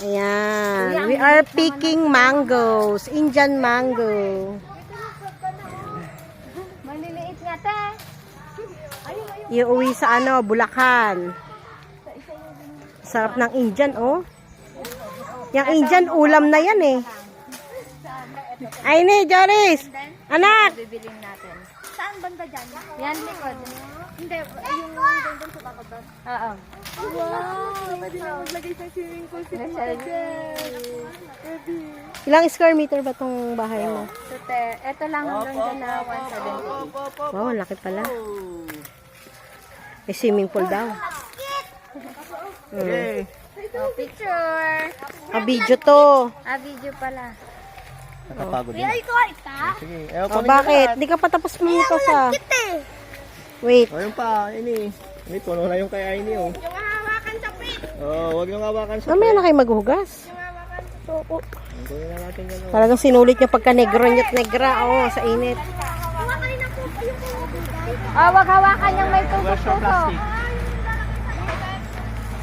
Ayan. We are picking mangoes. Indian mango. Maliliit nga, te. Iuwi sa Bulacan. Sarap ng Indian, oh. Yung Indian, ulam na yan, eh. Ay, ni, Joris. Anak. Bibilin natin. Saan banda dyan? Yan, likod. Hindi, yung doon sa takot doon. Oo. Wow! Pwede na maglagay sa swimming pool si Tita Jen. Ilang square meter ba tong bahay mo? So, te, eto lang hanggang dyan na 178. Wow, laki pala. May swimming pool daw. Okay. Oh, picture. Video to. Video pala. Nakapagod din. Ito, ita. Sige. Bakit? Di ka patapos mo ito sa... Wait. O, yun pa. Ini. Ini, puno na yung kay Aini, oh. Yung hawakan sa pit. Huwag yung hawakan sa Mamaya na kayo maghugas. Yung hawakan sa Oo. Gawin na natin gano'n. Talagang sinulit niya pagka negro niya't negra. Oh, sa init. hawakan na po yung wag hawakan yung may Where's your tusok-tusok. plastic?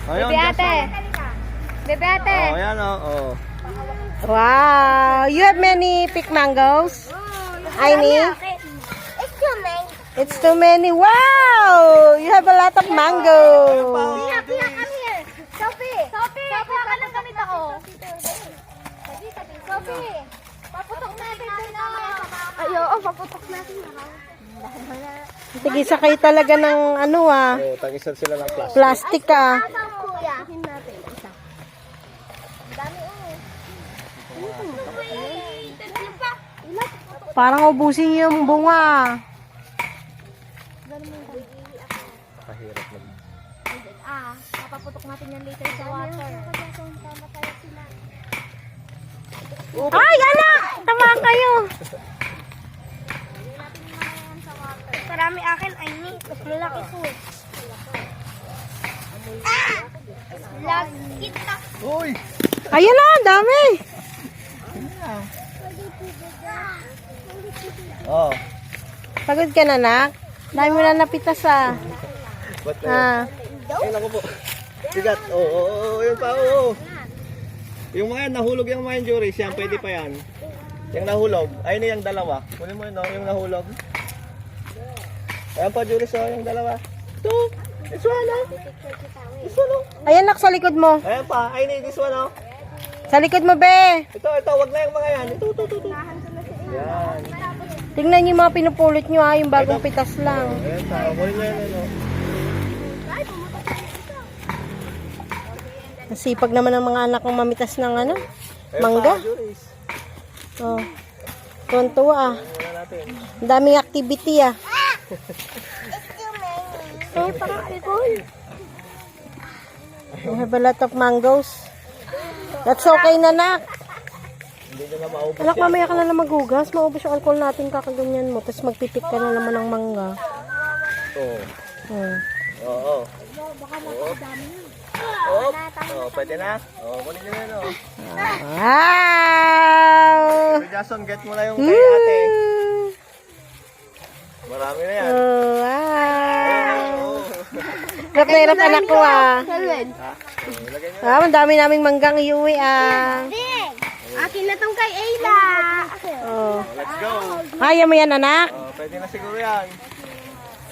Ayun, Bebe ate. Bebe ate. Oh, yan, oh. Wow. You have many pick mangoes? Aini? It's too many. It's too many. Wow! You have a lot of mango. Pia, come here. Sophie. Sophie, kuha ka ng gamit ako. Sophie, paputok natin na. Ay, oo, paputok natin na. Tigisa kayo talaga ng Oh, tagisan sila ng plastic. plastic ah. Kuya. natin isa. Dami Parang ubusin niyo yung bunga. Kahirap na. Papaputok natin yan later sa water. Ay, anak! Tama kayo. Marami akin ay ni. Mas malaki po. Kita. Uy! Ayun na, ang dami. Oh. Pagod ka na, anak? Dami mo na napitas ah. Ba't na Ah. Ayun ako po. Bigat. Yun pa, oo. Yung mga yan, nahulog yung mga injuries, yan, pwede pa yan. Yung nahulog, ayun na yung dalawa. Kunin mo yun, no? Yung nahulog. Ayan pa, Juris, oh, yung dalawa. Ito, this one, oh. This one, oh. Ayan, nak, sa likod mo. Ayan pa, ayun na, this one, oh. Sa likod mo, be. Ito, wag na yung mga yan. Ito. Yan. Tingnan niyo yung mga pinupulot niyo ah, yung bagong pitas lang. Ayan pa, kunin mo yan, ano. Nasipag naman ng mga anak kong mamitas ng Ayan mangga. pa, Juris. Oh. Tuwan-tuwa ah. Wala natin. Ang daming activity ah. Eh, parang alcohol. We have a lot of mangoes. That's okay na, nak. Hindi nyo na maubos Anak, yan. mamaya ka na lang maghugas. Maubos yung alcohol natin, kakaganyan mo. Tapos magpipik ka na naman ng mangga. Oo. Oh. Pwede na. Kunin nyo na yun, oh. Wow! Kuya Jason, get mo na yung kay ate. Marami na yan. Oh, wow! Oo. Hirap na hirap anak ko ah. Ilagay nyo. Ang dami naming manggang iuwi ah. Akin na tong kay Ayla. Oh. Let's go. Kaya mo yan, anak? Pwede na siguro yan.